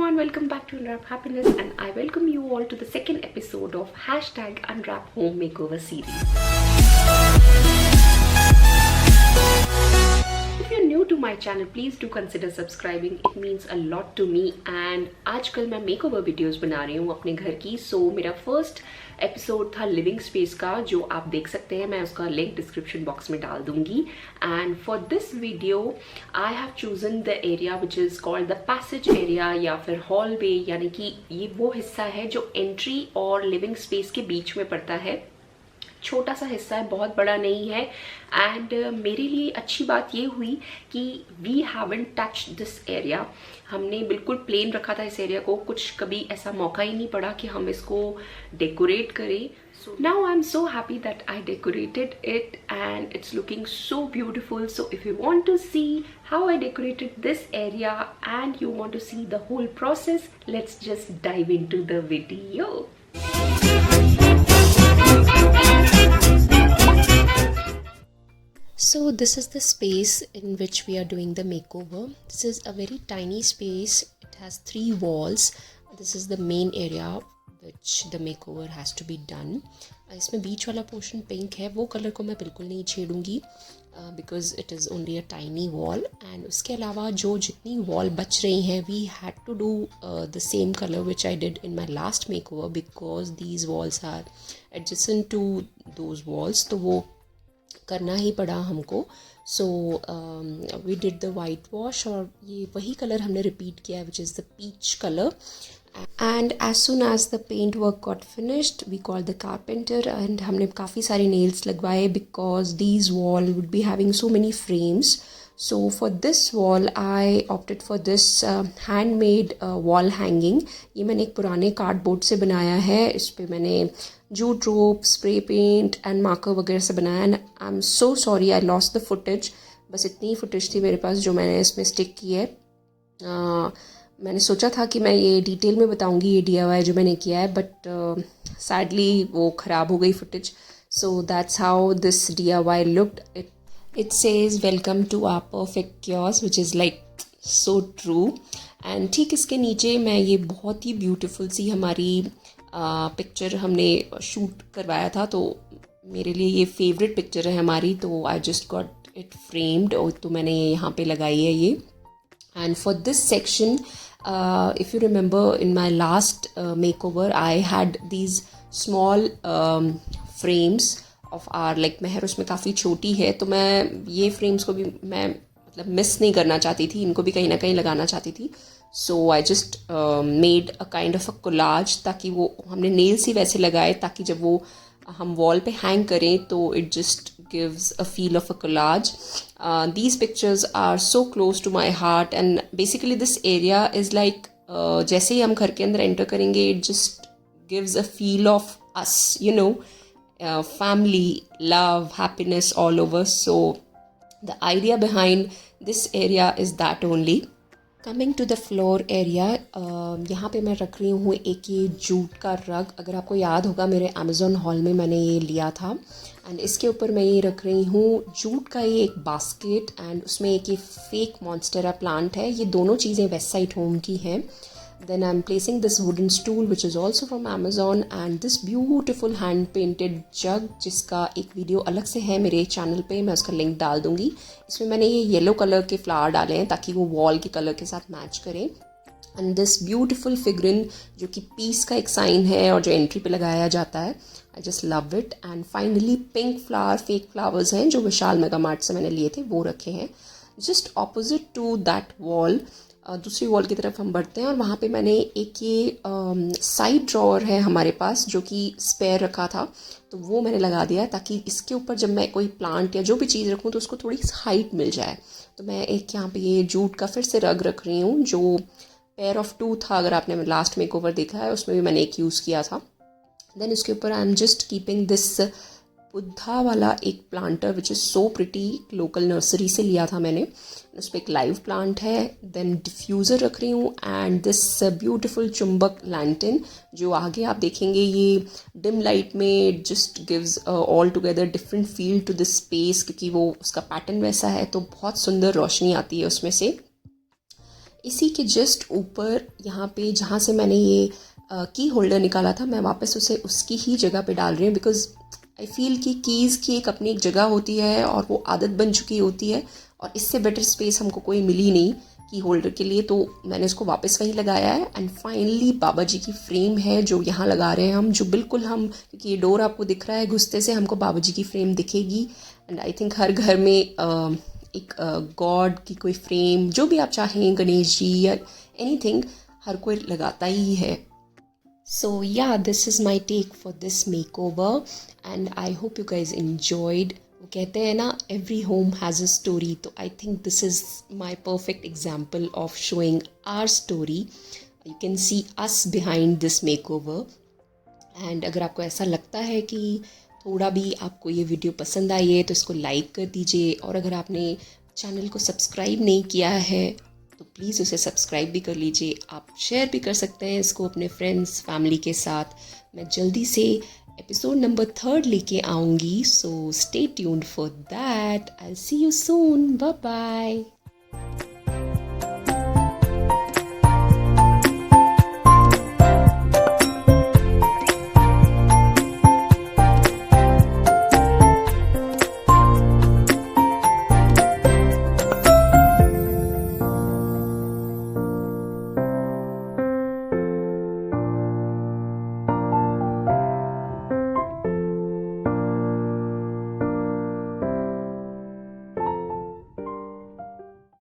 everyone, welcome back to Unwrap Happiness and I welcome you all to the second episode of #Unwrap Home Makeover Series. If you're new to my channel, please do consider subscribing. It means a lot to me and आजकल मैं makeover videos बना रही हूँ अपने घर की. सो मेरा first episode था लिविंग स्पेस का, जो आप देख सकते हैं. मैं उसका लिंक डिस्क्रिप्शन बॉक्स में डाल दूंगी. And for this video I have chosen the area which is called the passage area या फिर हॉलवे, यानी कि ये वो हिस्सा है जो एंट्री और लिविंग स्पेस के बीच में पड़ता है. छोटा सा हिस्सा है, बहुत बड़ा नहीं है. एंड मेरे लिए अच्छी बात ये हुई कि we haven't touched this area. हमने बिल्कुल प्लेन रखा था इस एरिया को. कुछ कभी ऐसा मौका ही नहीं पड़ा कि हम इसको डेकोरेट करें. So now I'm so happy that I decorated it and it's looking so beautiful. So if you want to see how I decorated this area and you want to see the whole process, let's just dive into the video. So this is the space in which we are doing the makeover. This is a very tiny space. It has 3 walls. This is the main area which the makeover has to be done. इसमें बीच वाला portion pink है, वो colour को मैं बिल्कुल नहीं छेड़ूंगी because it is only a tiny wall. And उसके अलावा जो जितनी wall बच रही हैं, we had to do the same color which I did in my last makeover because these walls are adjacent to those walls. तो वो करना ही पड़ा हमको. So we did the white wash और ये वही कलर हमने रिपीट किया which is the peach colour. And as soon as the paint work got finished we call the carpenter and हमने काफ़ी सारे नेल्स लगवाए because these wall would be having so many frames. So for this wall I opted for this handmade wall hanging. ये मैंने एक पुराने cardboard से बनाया है. इस पर मैंने jute rope, spray paint and marker वगैरह से बनाया. And I am so sorry I lost the footage. बस इतनी फुटेज थी मेरे पास जो मैंने इसमें स्टिक की है. मैंने सोचा था कि मैं ये डिटेल में बताऊंगी ये DIY जो मैंने किया है, बट सैडली वो ख़राब हो गई footage. So that's how this DIY looked. It says welcome to our perfect chaos which is like so true. And ठीक इसके नीचे मैं ये बहुत ही ब्यूटीफुल सी हमारी पिक्चर हमने शूट करवाया था, तो मेरे लिए ये फेवरेट पिक्चर है हमारी. तो I just got it framed और तो मैंने ये यहाँ पे लगाई है ये. And for this section if you remember in my last makeover I had these small frames of our like महर उसमें काफ़ी छोटी है, तो मैं ये फ्रेम्स को भी मैं मतलब मिस नहीं करना चाहती थी, इनको भी कहीं ना कहीं लगाना चाहती थी. So I just made a kind of a collage, ताकि वो हमने नेल्स ही वैसे लगाए ताकि जब वो हम वॉल पे हैंग करें तो it just gives a feel of a collage. These pictures are so close to my heart and basically this area is like जैसे ही हम घर के अंदर एंटर करेंगे it just gives a feel of us, you know, family, love, happiness all over. So the idea behind this area is that only. Coming to the floor area, यहाँ पे मैं रख रही हूँ एक ये जूट का रग. अगर आपको याद होगा मेरे अमेज़ॉन हॉल में मैंने ये लिया था. एंड इसके ऊपर मैं ये रख रही हूँ जूट का ये एक बास्केट एंड उसमें एक ये फेक monstera प्लांट है. ये दोनों चीज़ें वेस्टसाइड होम की हैं. Then I'm placing this wooden stool which is also from Amazon and this beautiful hand painted jug जिसका एक वीडियो अलग से है मेरे चैनल पे, मैं उसका लिंक डाल दूँगी. इसमें मैंने ये येलो कलर के फ्लावर डाले हैं ताकि वो वॉल के कलर के साथ मैच करें. एंड दिस ब्यूटीफुल फिगरिन जो कि पीस का एक साइन है और जो एंट्री पे लगाया जाता है. I just love it. And finally pink flower, fake flowers हैं जो विशाल मेगा मार्ट से मैंने लिए थे, वो रखे हैं just opposite to that wall. दूसरी वॉल की तरफ हम बढ़ते हैं और वहाँ पे मैंने एक ये साइड ड्रॉअर है हमारे पास जो कि स्पेयर रखा था, तो वो मैंने लगा दिया ताकि इसके ऊपर जब मैं कोई प्लांट या जो भी चीज़ रखूँ तो उसको थोड़ी हाइट मिल जाए. तो मैं एक यहाँ पे ये जूट का फिर से रग रख रही हूँ जो पेयर ऑफ 2 था. अगर आपने लास्ट मेकओवर देखा है उसमें भी मैंने एक यूज़ किया था. देन इसके ऊपर I am just keeping this Buddha वाला एक planter which is so pretty, local nursery से लिया था मैंने. उस पर एक लाइव प्लांट है. देन डिफ्यूज़र रख रही हूँ एंड दिस ब्यूटीफुल चुंबक लैंटर्न जो आगे आप देखेंगे ये डिम लाइट में just gives all together different feel to this space, क्योंकि वो उसका पैटर्न वैसा है तो बहुत सुंदर रोशनी आती है उसमें से. इसी के जस्ट ऊपर यहाँ पे जहाँ से मैंने ये की होल्डर निकाला था, मैं वापस उसे उसकी ही जगह पे डाल रही हूँ, बिकॉज़ आई फील कि कीज़ की एक अपनी एक जगह होती है और वो आदत बन चुकी होती है, और इससे बेटर स्पेस हमको कोई मिली नहीं की होल्डर के लिए, तो मैंने इसको वापस वहीं लगाया है। एंड फाइनली बाबा जी की फ्रेम है जो यहाँ लगा रहे हैं हम, जो बिल्कुल हम, क्योंकि ये डोर आपको दिख रहा है, घुसते से हमको बाबा जी की फ्रेम दिखेगी। एंड आई थिंक हर घर में एक गॉड की कोई फ्रेम, जो भी आप चाहें, गणेश जी या एनीथिंग, हर कोई लगाता ही है। So yeah, this is my take for this makeover and I hope you guys enjoyed. वो कहते हैं ना, every home has a story, तो I think this is my perfect example of showing our story. You can see us behind this makeover. And अगर आपको ऐसा लगता है कि थोड़ा भी आपको ये वीडियो पसंद आई है तो इसको लाइक कर दीजिए, और अगर आपने चैनल को सब्सक्राइब नहीं किया है तो प्लीज़ उसे सब्सक्राइब भी कर लीजिए। आप शेयर भी कर सकते हैं इसको अपने फ्रेंड्स फैमिली के साथ। मैं जल्दी से एपिसोड नंबर 3 लेके आऊँगी, so stay tuned for that. I see you soon, bye bye.